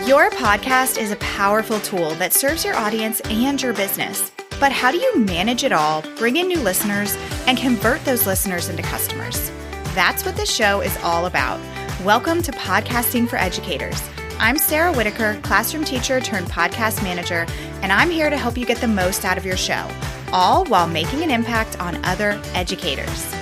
Your podcast is a powerful tool that serves your audience and your business. But how do you manage it all, bring in new listeners, and convert those listeners into customers? That's what this show is all about. Welcome to Podcasting for Educators. I'm Sarah Whitaker, classroom teacher turned podcast manager, and I'm here to help you get the most out of your show, all while making an impact on other educators.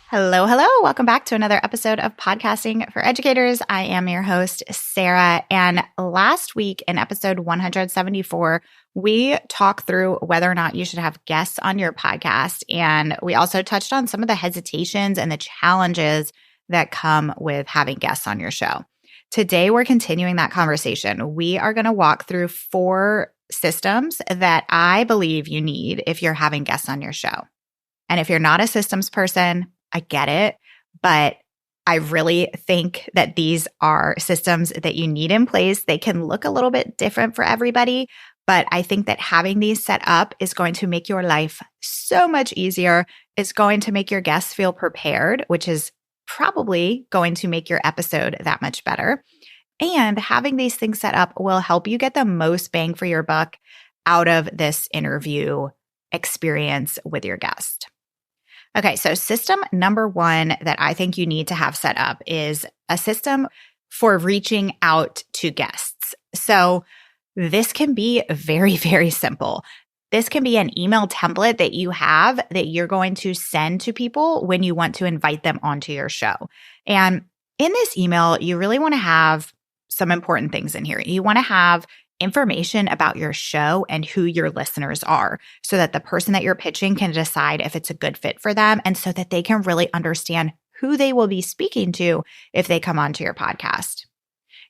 Hello. Welcome back to another episode of Podcasting for Educators. I am your host, Sarah. And last week in episode 174, we talked through whether or not you should have guests on your podcast. And we also touched on some of the hesitations and the challenges that come with having guests on your show. Today, we're continuing that conversation. We are going to walk through 4 systems that I believe you need if you're having guests on your show. And if you're not a systems person, I get it, but I really think that these are systems that you need in place. They can look a little bit different for everybody, but I think that having these set up is going to make your life so much easier. It's going to make your guests feel prepared, which is probably going to make your episode that much better. And having these things set up will help you get the most bang for your buck out of this interview experience with your guest. Okay, so system number 1 that I think you need to have set up is a system for reaching out to guests. So this can be very, very simple. This can be an email template that you have that you're going to send to people when you want to invite them onto your show. And in this email, you really want to have some important things in here. You want to have information about your show and who your listeners are so that the person that you're pitching can decide if it's a good fit for them and so that they can really understand who they will be speaking to if they come onto your podcast.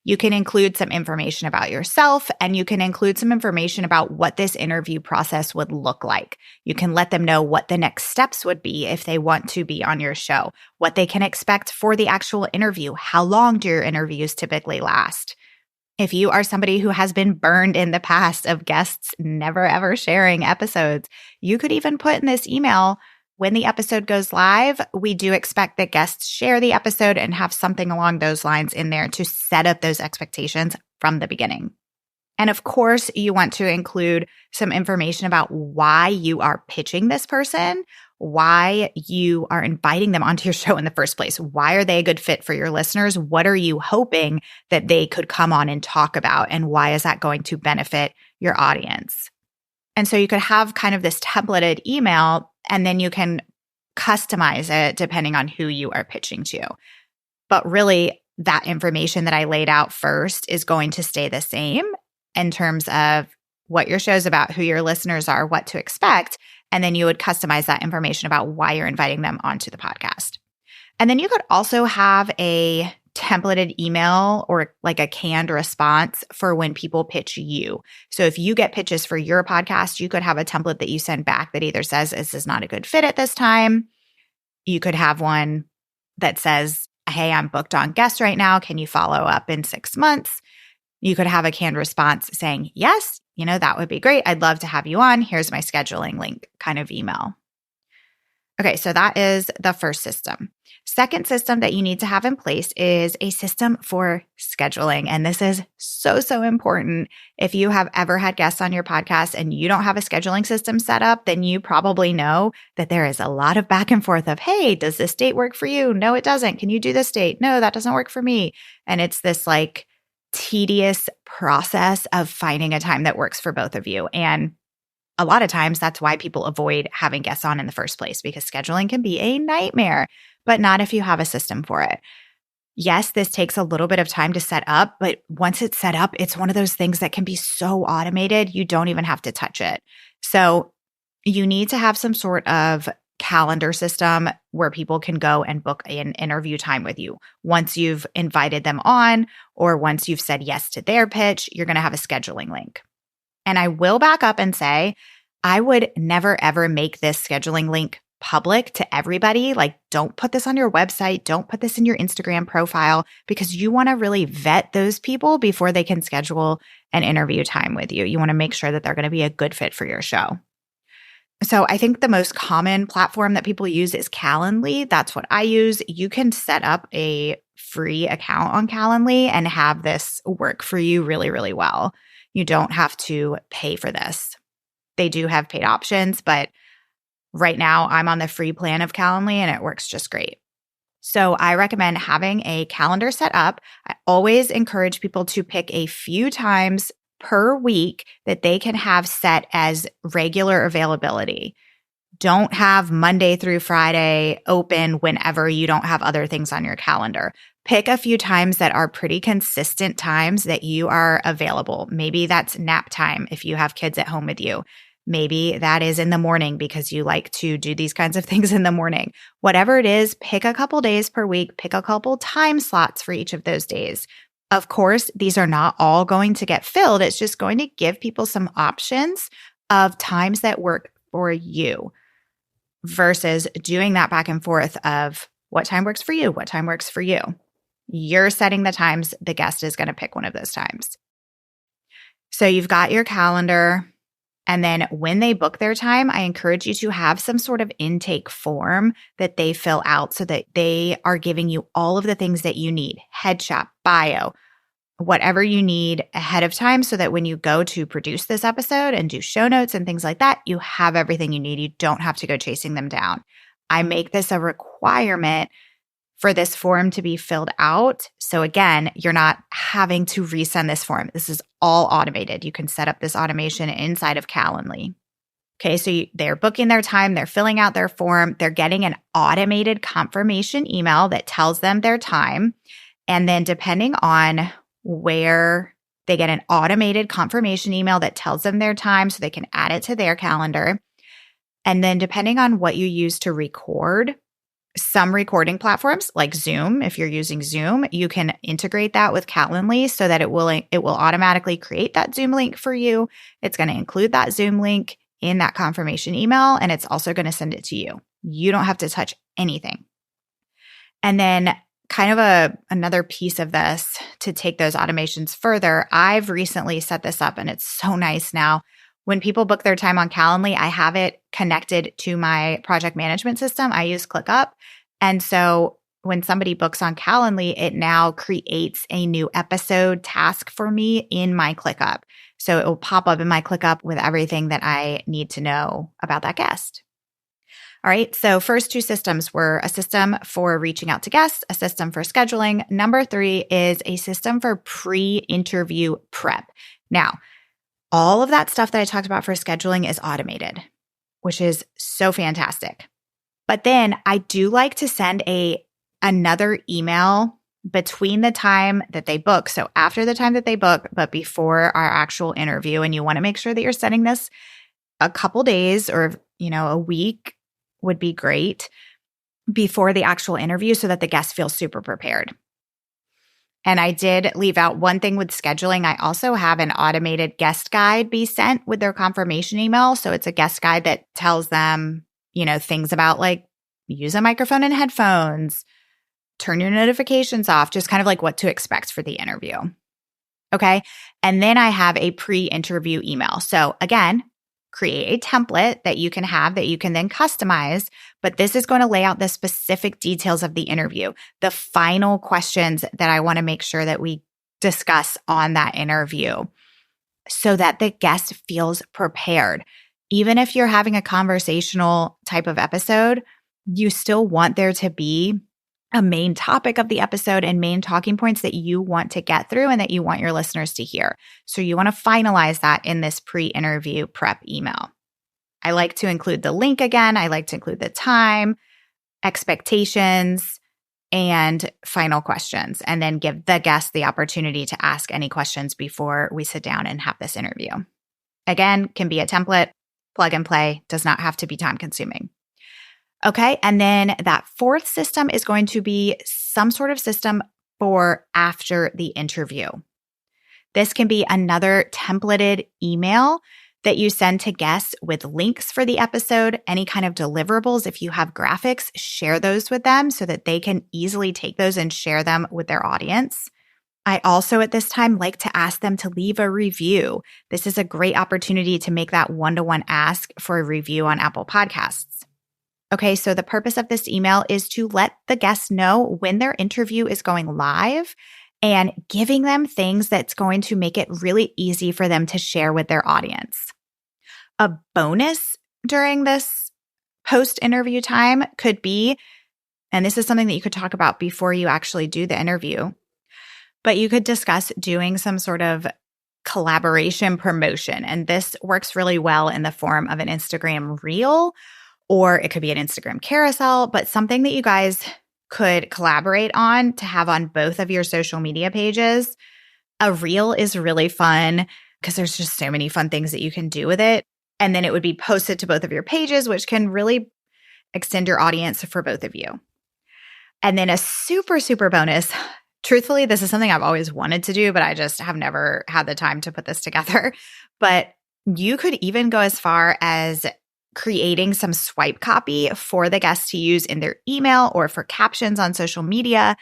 You can include some information about yourself and you can include some information about what this interview process would look like. You can let them know what the next steps would be if they want to be on your show, what they can expect for the actual interview, how long do your interviews typically last. If you are somebody who has been burned in the past of guests never ever sharing episodes, you could even put in this email, when the episode goes live, we do expect that guests share the episode and have something along those lines in there to set up those expectations from the beginning. And of course, you want to include some information about why you are pitching this person, why you are inviting them onto your show in the first place. Why are they a good fit for your listeners? What are you hoping that they could come on and talk about? And why is that going to benefit your audience? And so you could have kind of this templated email, and then you can customize it depending on who you are pitching to. But really, that information that I laid out first is going to stay the same in terms of what your show's about, who your listeners are, what to expect. And then you would customize that information about why you're inviting them onto the podcast. And then you could also have a templated email or like a canned response for when people pitch you. So if you get pitches for your podcast, you could have a template that you send back that either says, this is not a good fit at this time. You could have one that says, hey, I'm booked on guests right now. Can you follow up in 6 months? You could have a canned response saying, yes, that would be great. I'd love to have you on. Here's my scheduling link kind of email. Okay, so that is the first system. Second system that you need to have in place is a system for scheduling. And this is so important. If you have ever had guests on your podcast and you don't have a scheduling system set up, then you probably know that there is a lot of back and forth of, hey, does this date work for you? No, it doesn't. Can you do this date? No, that doesn't work for me. And it's this like tedious process of finding a time that works for both of you. And a lot of times that's why people avoid having guests on in the first place, because scheduling can be a nightmare, but not if you have a system for it. Yes, this takes a little bit of time to set up, but once it's set up, it's one of those things that can be so automated, you don't even have to touch it. So you need to have some sort of calendar system where people can go and book an interview time with you. Once you've invited them on, or once you've said yes to their pitch, you're going to have a scheduling link. And I will back up and say, I would never, ever make this scheduling link public to everybody. Like, don't put this on your website. Don't put this in your Instagram profile, because you want to really vet those people before they can schedule an interview time with you. You want to make sure that they're going to be a good fit for your show. So I think the most common platform that people use is Calendly. That's what I use. You can set up a free account on Calendly and have this work for you really, really well. You don't have to pay for this. They do have paid options, but right now I'm on the free plan of Calendly and it works just great. So I recommend having a calendar set up. I always encourage people to pick a few times per week that they can have set as regular availability. Don't have Monday through Friday open whenever you don't have other things on your calendar. Pick a few times that are pretty consistent times that you are available. Maybe that's nap time if you have kids at home with you. Maybe that is in the morning because you like to do these kinds of things in the morning. Whatever it is, pick a couple days per week, pick a couple time slots for each of those days. Of course, these are not all going to get filled. It's just going to give people some options of times that work for you versus doing that back and forth of what time works for you, what time works for you. You're setting the times. The guest is going to pick one of those times. So you've got your calendar. And then when they book their time, I encourage you to have some sort of intake form that they fill out so that they are giving you all of the things that you need, headshot, bio, whatever you need ahead of time so that when you go to produce this episode and do show notes and things like that, you have everything you need. You don't have to go chasing them down. I make this a requirement for this form to be filled out. So again, you're not having to resend this form. This is all automated. You can set up this automation inside of Calendly. Okay, so they're booking their time, they're filling out their form, they're getting an automated confirmation email that tells them their time. And then depending on where they get an automated confirmation email that tells them their time so they can add it to their calendar. And then depending on what you use to record, some recording platforms like Zoom, if you're using Zoom, you can integrate that with Calendly so that it will automatically create that Zoom link for you. It's going to include that Zoom link in that confirmation email, and it's also going to send it to you. You don't have to touch anything. And then kind of another piece of this to take those automations further, I've recently set this up and it's so nice now. When people book their time on Calendly, I have it connected to my project management system. I use ClickUp. And so when somebody books on Calendly, it now creates a new episode task for me in my ClickUp. So it will pop up in my ClickUp with everything that I need to know about that guest. All right, so first two systems were a system for reaching out to guests, a system for scheduling. Number 3 is a system for pre-interview prep. Now, all of that stuff that I talked about for scheduling is automated, which is so fantastic. But then I do like to send another email between the time that they book. So after the time that they book, but before our actual interview. And you want to make sure that you're sending this a couple days or, a week would be great before the actual interview so that the guest feels super prepared. And I did leave out one thing with scheduling. I also have an automated guest guide be sent with their confirmation email. So it's a guest guide that tells them, things about like use a microphone and headphones, turn your notifications off, just kind of like what to expect for the interview. Okay. And then I have a pre-interview email. So again, create a template that you can have that you can then customize, but this is going to lay out the specific details of the interview, the final questions that I want to make sure that we discuss on that interview so that the guest feels prepared. Even if you're having a conversational type of episode, you still want there to be a main topic of the episode and main talking points that you want to get through and that you want your listeners to hear. So you want to finalize that in this pre-interview prep email. I like to include the link again. I like to include the time, expectations, and final questions, and then give the guest the opportunity to ask any questions before we sit down and have this interview. Again, can be a template, plug and play, does not have to be time consuming. Okay, and then that fourth system is going to be some sort of system for after the interview. This can be another templated email that you send to guests with links for the episode, any kind of deliverables. If you have graphics, share those with them so that they can easily take those and share them with their audience. I also at this time like to ask them to leave a review. This is a great opportunity to make that one-to-one ask for a review on Apple Podcasts. Okay, so the purpose of this email is to let the guests know when their interview is going live and giving them things that's going to make it really easy for them to share with their audience. A bonus during this post-interview time could be, and this is something that you could talk about before you actually do the interview, but you could discuss doing some sort of collaboration promotion. And this works really well in the form of an Instagram reel, or it could be an Instagram carousel, but something that you guys could collaborate on to have on both of your social media pages. A reel is really fun because there's just so many fun things that you can do with it. And then it would be posted to both of your pages, which can really extend your audience for both of you. And then a super, super bonus. Truthfully, this is something I've always wanted to do, but I just have never had the time to put this together. But you could even go as far as creating some swipe copy for the guests to use in their email or for captions on social media.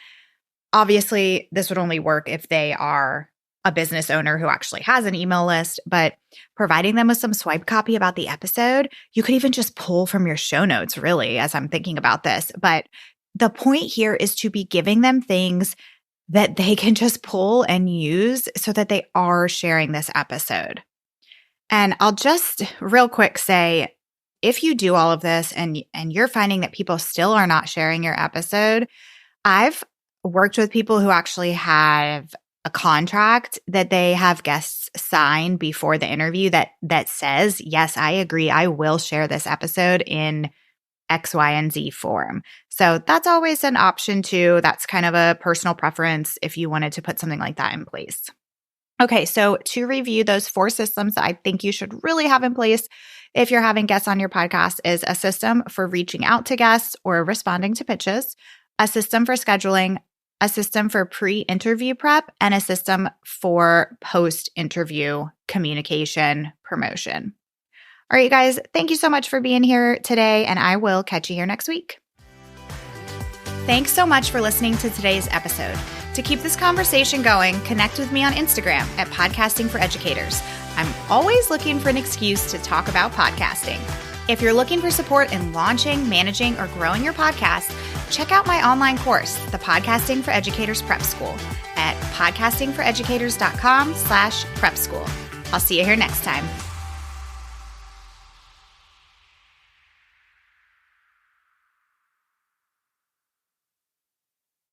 Obviously, this would only work if they are a business owner who actually has an email list, but providing them with some swipe copy about the episode, you could even just pull from your show notes, really, as I'm thinking about this. But the point here is to be giving them things that they can just pull and use so that they are sharing this episode. And I'll just real quick say, if you do all of this and you're finding that people still are not sharing your episode, I've worked with people who actually have a contract that they have guests sign before the interview that says, yes, I agree, I will share this episode in X, Y, and Z form. So that's always an option too. That's kind of a personal preference if you wanted to put something like that in place. Okay, so to review those 4 systems that I think you should really have in place if you're having guests on your podcast is a system for reaching out to guests or responding to pitches, a system for scheduling, a system for pre-interview prep, and a system for post-interview communication promotion. All right, you guys, thank you so much for being here today, and I will catch you here next week. Thanks so much for listening to today's episode. To keep this conversation going, connect with me on Instagram at Podcasting for Educators. I'm always looking for an excuse to talk about podcasting. If you're looking for support in launching, managing, or growing your podcast, check out my online course, the Podcasting for Educators Prep School, at podcastingforeducators.com/prep school. I'll see you here next time.